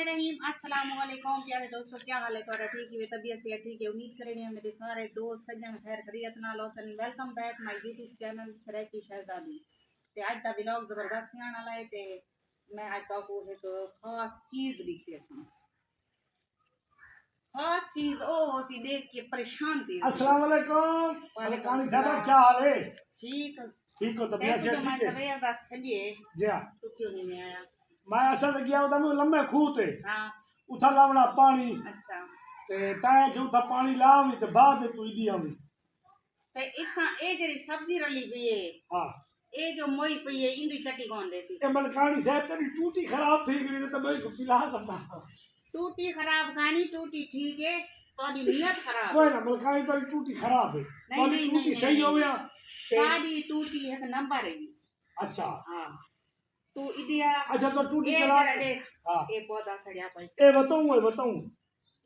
बिस्मिल्लाहिर्रहमानिर्रहीम। अस्सलाम वालेकुम प्यारे दोस्तों, क्या हाल है तुम्हारा? ठीक है, तबीयत से ठीक है। उम्मीद करेंगे मेरे सारे दोस्त सज्जन खैर खैरियत नाल होसन। Welcome back my YouTube channel Saraiki Shahzadi. ते आज दा व्लॉग जबरदस्त आने वाला है। ते मैं आज आपको एक खास चीज दिखी है, खास चीज ओ होसी देख के परेशान थी। अस्सलाम वालेकुम। वालेकुम सलाम, क्या हाल है? ठीक ठीक हो? तबीयत से ठीक है? सवेर दा सजे जी हां। तू क्यों नहीं आया? मैं असल गया उधर में लंबे खूह ते हां, उठा लावना पानी अच्छा। ते ताए के उठा पानी लावी ते बाद तू इदी आवी ते इथा ए जेरी सब्जी रली पई है, हां ए जो मोई पई है इंदी चटी कौन देसी? ए मलकानी साहब तेरी टूटी खराब थी गई तो मैं को पिला सकता। टूटी खराब गानी, टूटी ठीक है, तोदी नियत खराब कोई है। ना मलकानी तेरी टूटी खराब है। नहीं तेरी नहीं टूटी नहीं सही हो नहीं, गया। सादी टूटी है नंबर है। अच्छा हां, तू इदिया अच्छा तो टूटी ए चला जरा देख, हां ए पौधा सड़या पई ए बताऊं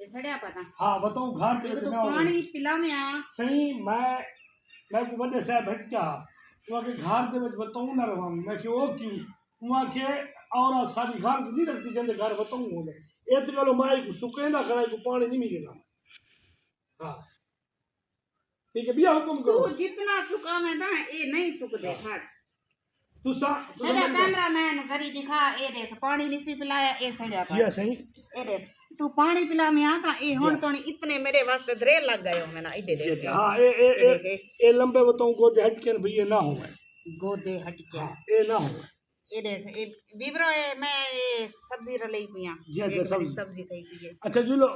ए सड़या पता। हां बताऊं घर के एक तो ना पानी पिलाव्या सही मैं को बड़े साहब हट क्या वहाँ के घर के बताऊँ ना रहा मैं कि वो क्यों वहाँ के और सारी घर नहीं रखती जल्द घर बताऊँ उन्हें ये तो चलो माई को सुखे ना खड़ा को पानी नहीं मिलेगा। हाँ ठीक है भैया हुक्म तू करो। जितना सुकावे ना ए नहीं सुक दे हट। तू सा मेरा कैमरामैन जरी दिखा, ए देख पानी नहीं सी पिलाया, ए सड़या जी सही ए देख तू पानी पिला में आता ए हुन तो इतने मेरे वास्ते दरे लग गए हो। मैंने इधर देख हां ए लंबे बताऊं गोदे हट के भैया ना हो गोदे हट के हाँ ए ना हो ए देख ए विवरो ए मैं ए सब्जी रलई पिया जी अच्छा सब्जी थई पई है। अच्छा जुलो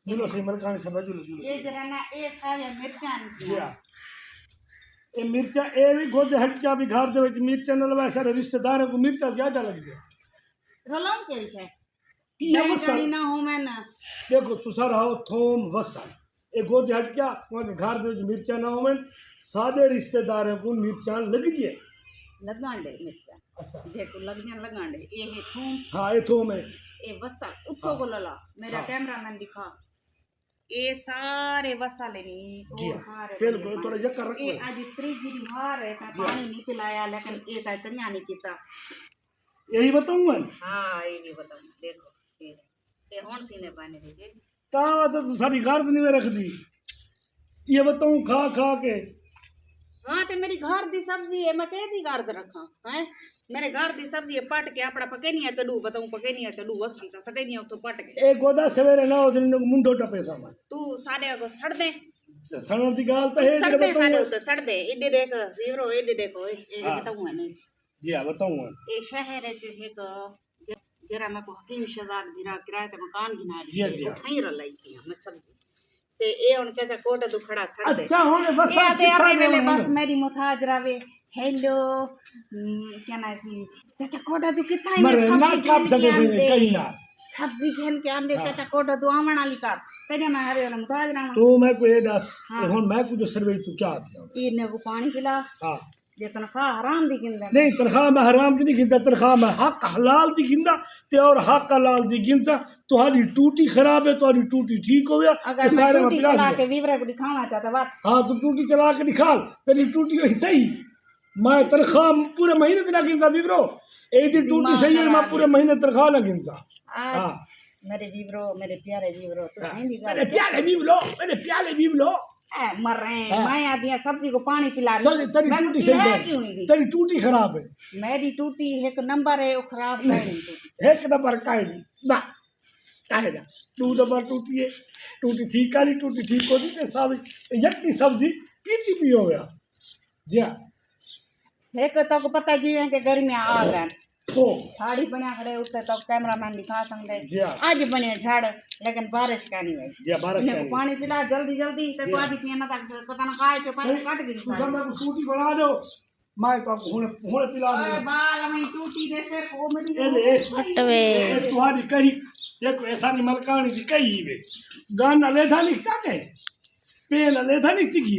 जुलो सही मलकानी सब जुलो ये जरा ना ए सारे मिर्चान जी ये मिर्चा ए भी गोदे हट के भी घर दे विच मिर्चा न लवा सारे रिश्तेदारों को मिर्चा ज्यादा लग गया रलाऊ के छे ये वसल ना हो मैं ना देखो तुसा रहो थोम वसल ए गोदे हट क्या वहां के घर दे विच मिर्चा ना होवन सादे रिश्तेदारों को मिर्चा लग गए लगांडे मिर्चा। अच्छा देखो लगने लगांडे ए है थूम। हां ये थोम है ए वसल उत्तो को लला मेरा कैमरामैन दिखा ए सारे वसाले नहीं जी ओ सारे बिल्कुल थोड़ा यक्का रखो ए आज त्रीजी दी हार है ता पानी नहीं पिलाया लेकिन ए ता चंगा नहीं कीता। यही बताऊंगा हां ये नहीं बताऊं देखो ए हुन सीने पानी दे ता तो सारी गर्द नहीं में रख दी ये बताऊं खा खा के। हां ते मेरी घर दी सब्जी है मैं कह दी गर्द रखा हैं मेरे घर दी सब्जी है पट के अपना पकेनिया चडू बताऊं पकेनिया चडू वसन सा सटेनिया तो पट के ए गोदा सवेरे ना उस मुंडो टपे सामान तू सारे को सड़ दे सणन दी गाल तो है सड़ दे सारे तो सड़ दे इधर देख जीरो इधर देखो ए बताऊं नहीं जी हां बताऊंगा ए शहर च एक जरा मैं को हकीम शहजाद गिरा किराए ते मकान गिना जी दी उठाई रलाई की मैं सब ते ए हुन चाचा कोट तू खड़ा सड़ दे अच्छा होने बस ए आते आते वेले बस मेरी मुताज रावे हेलो क्या ना सी चाचा कोटा तू कितना में सब्जी खेन के आंदे चाचा कोटा तू आमण वाली कर तेरे मैं हरे वाला मुताज राणा तू मैं को ए दस हुन मैं को जो सर्वे तू क्या दिया इने को पानी पिला। हां जे तनख्वाह हराम दी गिंदा नहीं तनख्वाह में हराम की नहीं गिनता तनख्वाह में हक हलाल दी गिनता ते और हक हलाल दी गिनता तुम्हारी टूटी खराब है तुम्हारी टूटी ठीक हो गया अगर मैं टूटी चला के विवरे को दिखाना चाहता बस हां तू टूटी चला के दिखा तेरी टूटी हुई सही मैं तनख्वाह पूरे महीने की ना गिनता विवरो एक दिन टूटी सही है मैं पूरे महीने तनख्वाह ना गिनता। हां मेरे विवरो मेरे प्यारे विवरो तो हिंदी गा मेरे प्याले विवरो ए मर रहे हैं मैं आदिया सब्जी को पानी पिला रही तेरी टूटी सही है तेरी टूटी खराब है मेरी टूटी एक नंबर है वो खराब नहीं एक नंबर का है ना काहे ना तू नंबर टूटी है टूटी ठीक काली टूटी ठीक होती ते सब यक्की सब्जी पीती भी हो गया जी हां एक तो को पता जीवे के गर्मियां आ गए तो झाड़ी बना खड़े उठे तो कैमरामैन दिखा सकते आज बने झाड़ लेकिन बारिश का नहीं है जी बारिश का पानी पिला जल्दी जल्दी ते को आदि पीना तक पता ना काहे च पर काट गई तू सब को टूटी बना दो मैं तो हुने पिला दे बाल में टूटी दे से को मेरी हटवे तुम्हारी कही एक ऐसा नहीं मलकानी दी कही वे गाना लेथा लिखता के पेन लेथा लिखती की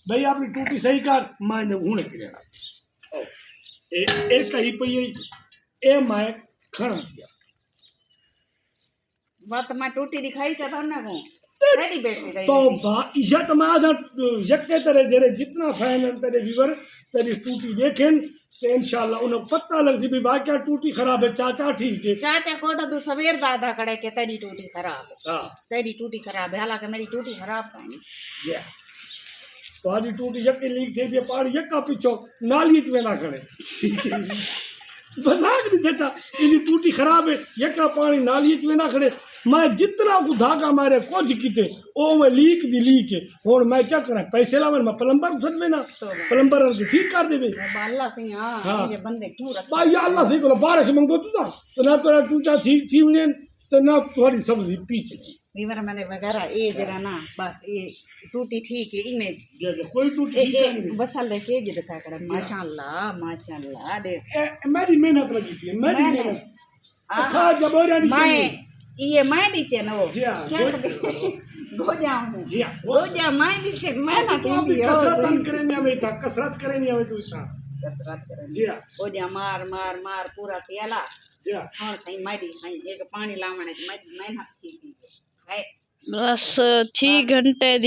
भाई अपनी टूटी सही कर मैंने हुने पिला एक कही पई ए मैं खड़ा दिया बात मैं टूटी दिखाई चाहता ना को तेरी बैटरी रही तो इज्जत में आधा यके तेरे जेरे जितना फैन है तेरे व्यूवर तेरी टूटी देखें तो इंशाल्लाह उन्हें पता लग सी भी भाई क्या टूटी खराब है चाचा ठीक है। चाचा कोटा तू सवेर दादा कड़े के तेरी टूटी खराब है, हाँ तेरी टूटी खराब है, हालांकि मेरी टूटी खराब नहीं। या तो आज टूटी यके लीक थे भी पानी यका पीछो नाली में ना खड़े मजाक नहीं देता इनी टूटी खराब है यका पानी नाली में ना खड़े मैं जितना को धागा मारे कुछ किते ओ मैं लीक दी लीक है और मैं क्या करा पैसे लावन मैं प्लम्बर सद में ना तो प्लम्बर के ठीक कर देवे अल्लाह से हां हाँ। ये बंदे क्यों रखते भाई या अल्लाह से को बारिश मंगो तू तो ना तोरा टूटा थी ने तो ना थोड़ी सब्जी पीछे वीवर मैंने वगैरह ये जरा ना बस ये टूटी ठीक है इमे जैसे कोई टूटी ठीक नहीं बसल दे के जे दिखा कर माशाल्लाह दे मेरी मेहनत लगी थी मेरी मेहनत खा जबोरा मैं ये मैं दीते ना वो जी हां गोजा हूं जी हां गोजा मैं दीते मेहनत अभी दी कसरत करेंगे हमें था कसरत करेंगे हमें तू था कसरत करें जी हां गोजा मार मार मार पूरा सियाला जी हां हां सही मारी सही एक पानी लावणे मेहनत थी है बस 6 घंटे